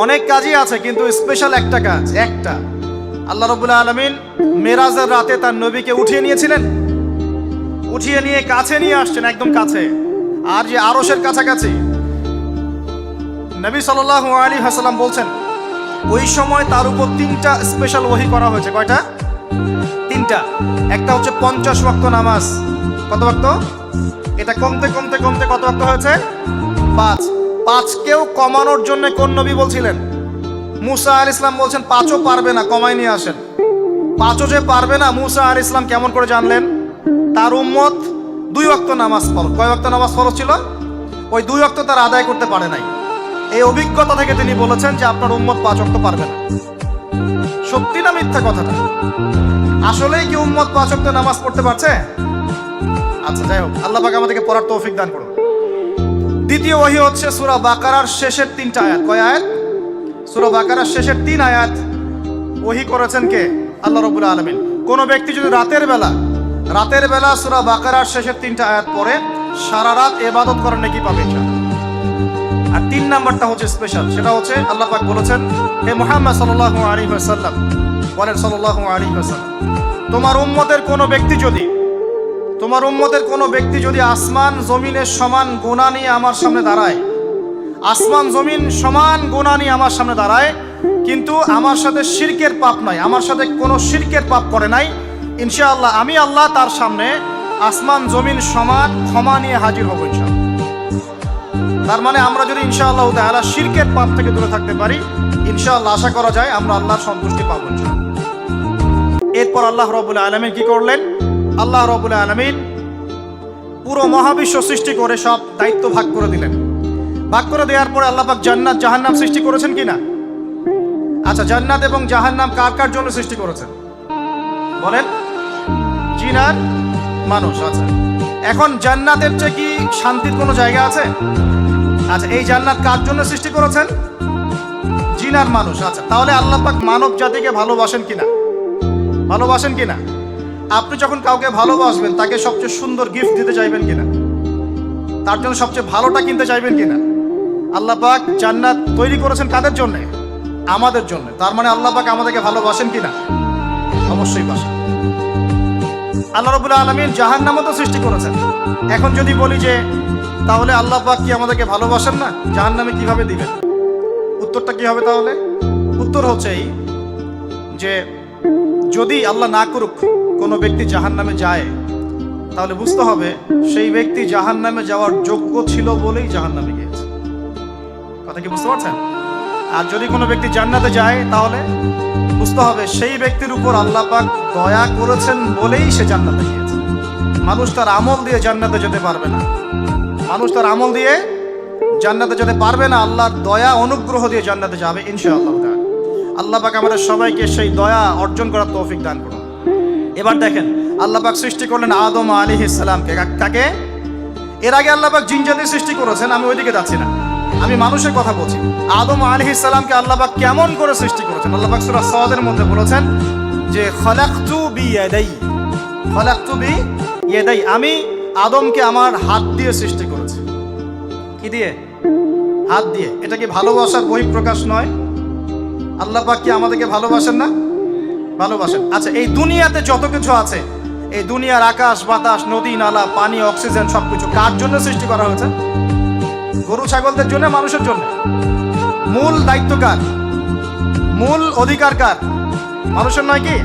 অনেক কাজই আছে, কিন্তু স্পেশাল একটা কাজ, একটা। আল্লাহ রাব্বুল আলামিন মেরাজের রাতে তার নবীকে উঠিয়ে নিয়েছিলেন, উঠিয়ে নিয়ে কাছে নিয়ে আসছেন, একদম কাছে, আর যে আরশের কাছাকাছি। নবী সাল্লাল্লাহু আলাইহি ওয়াসাল্লাম বলছেন ওই সময় তার উপর 3টা স্পেশাল ওহী করা হয়েছে। কয়টা? 3টা। একটা হচ্ছে 50 ওয়াক্ত নামাজ। কত ওয়াক্ত? এটা কমতে কমতে কমতে কত ওয়াক্ত হয়েছে? 5। 5কেও কমানোর জন্য কোন নবী বলছিলেন? মুসা আলাইহিস সালাম বলছেন 5ও পারবে না, কমাই নিয়ে আসেন। 5ও যে পারবে না, মুসা আলাইহিস সালাম কেমন করে জানলেন? তার উম্মত 2 ওয়াক্ত নামাজ ফরজ। কয় ওয়াক্ত নামাজ ফরজ ছিল? ওই 2 ওয়াক্ত তার আদায় করতে পারে নাই। এই অভিজ্ঞতা থেকে তিনি বলেছেন যে আপনার উম্মত 5 ওয়াক্ত পারবে না। সত্যি না মিথ্যা কথাটা? আসলেই কি উম্মত 5 ওয়াক্ত নামাজ পড়তে পারছে? আচ্ছা, যাই হোক, আল্লাহ পাক আমাদেরকে পড়ার তৌফিক দান করুন। দ্বিতীয় ওহী হচ্ছে সূরা বাকারার শেষের 3টা আয়াত। কয় আয়াত? সূরা বাকারার শেষের 3 আয়াত ওহী করেছেন কে? আল্লাহ রাব্বুল আলামিন। কোন ব্যক্তি যদি রাতের বেলা সূরা বাকারার শেষের 3টা আয়াত পড়ে, সারা রাত ইবাদত করার নেকি পাবে ইনশাআল্লাহ। আর 3 নাম্বারটা হচ্ছে স্পেশাল, সেটা হচ্ছে আল্লাহ পাক বলেছেন, হে মুহাম্মদ সাল্লাল্লাহু আলাইহি ওয়াসাল্লাম, বলেন সাল্লাল্লাহু আলাইহি ওয়াসাল্লাম, তোমার উম্মতের কোনো ব্যক্তি যদি আসমান জমিনের সমান গুনাহ নিয়ে আমার সামনে দাঁড়ায়, আসমান জমিন সমান গুনাহ নিয়ে আমার সামনে দাঁড়ায়, কিন্তু আমার সাথে শিরকের পাপ নাই, আমার সাথে কোনো শিরকের পাপ করে নাই, ইনশাআল্লাহ আমি আল্লাহ তার সামনে আসমান জমিন সমান ক্ষমা নিয়ে হাজির হব ইনশাআল্লাহ। তার মানে আমরা যদি ইনশাআল্লাহ তাআলা শিরকের পাপ থেকে দূরে থাকতে পারি, ইনশাআল্লাহ আশা করা যায় আমরা আল্লাহর সন্তুষ্টি পাবো ইনশাআল্লাহ। এরপর আল্লাহ রাব্বুল আলামিন কি করলেন? আল্লাহ রাব্বুল আলামিন পুরো মহাবিশ্ব সৃষ্টি করে সব দায়িত্ব ভাগ করে দিলেন। ভাগ করে দেওয়ার পরে আল্লাহ পাক জান্নাত জাহান্নাম সৃষ্টি করেছেন কিনা? আচ্ছা, জান্নাত এবং জাহান্নাম কার কার জন্য সৃষ্টি করেছেন বলেন? জিন আর মানুষ। আচ্ছা, এখন জান্নাতের চেয়ে কি শান্তির কোনো জায়গা আছে? আচ্ছা, এই জান্নাত কার জন্য সৃষ্টি করেছেন? জিন আর মানুষ। আচ্ছা, তাহলে আল্লাহ পাক মানব জাতিকে ভালোবাসেন কিনা? ভালোবাসেন কিনা? আপনি যখন কাউকে ভালোবাসবেন, তাকে সবচেয়ে সুন্দর গিফট দিতে চাইবেন কিনা? তার জন্য সবচেয়ে ভালোটা কিনতে চাইবেন কিনা? আল্লাহ পাক জান্নাত তৈরি করেছেন কাদের জন্য? আমাদের জন্য। তার মানে আল্লাহ পাক আমাদেরকে ভালোবাসেন কিনা? অবশ্যই বাসেন। আল্লাহ রাব্বুল আলামিন জাহান্নামও তো সৃষ্টি করেছেন। এখন যদি বলি যে তাহলে আল্লাহ পাক কি আমাদেরকে ভালোবাসেন না, জাহান্নামে কিভাবে দিবেন? উত্তরটা কি হবে তাহলে? উত্তর হচ্ছে এই যে যদি আল্লাহ না করুক কোনো ব্যক্তি জাহান্নামে যায়, তাহলে বুঝতে হবে সেই ব্যক্তি জাহান্নামে যাওয়ার যোগ্য ছিল বলেই জাহান্নামে গিয়েছে। কথা কি বুঝতে পারছেন? আর যদি কোনো ব্যক্তি জান্নাতে যায়, তাহলে বুঝতে হবে সেই ব্যক্তির উপর আল্লাহ পাক দয়া করেছেন বলেই সে জান্নাতে গিয়েছে। মানুষ তার আমল দিয়ে জান্নাতে যেতে পারবে না। মানুষ তার আমল দিয়ে জান্নাতে যেতে পারবে না, আল্লাহর দয়া অনুগ্রহ দিয়ে জান্নাতে যাবে ইনশাআল্লাহ। আল্লাহ পাক আমাদের সবাইকে সেই দয়া অর্জন করার তৌফিক দান করুন। এবার দেখেন, আল্লাহ পাক সৃষ্টি করলেন আদম আলাইহিস সালামকে। কাকে? এর আগে আল্লাহ পাক জিন জাতি সৃষ্টি করেছেন, আমি ওইদিকে যাচ্ছি না, আমি মানুষের কথা বলছি। আদম আলাইহিস সালামকে আল্লাহ পাক কেমন করে সৃষ্টি করেছেন? আল্লাহ পাক সূরা সাদের মধ্যে বলেছেন যে খলাকতু বিয়াদাই, আমি আদমকে আমার হাত দিয়ে সৃষ্টি করেছি। কি দিয়ে? হাত দিয়ে। এটা কি ভালোবাসার বহিঃপ্রকাশ নয়? আল্লাহ পাক কি আমাদেরকে ভালোবাসেন না? ভালোবাসেন। আচ্ছা, এই দুনিয়াতে যত কিছু আছে, এই দুনিয়ার আকাশ বাতাস, নদী নালা, পানি, অক্সিজেন, সবকিছু কার জন্য সৃষ্টি করা হয়েছে? গরু ছাগলদের জন্য, মানুষের জন্য? মূল দায়িত্ব কার? মূল অধিকার কার? মানুষের নয় কি?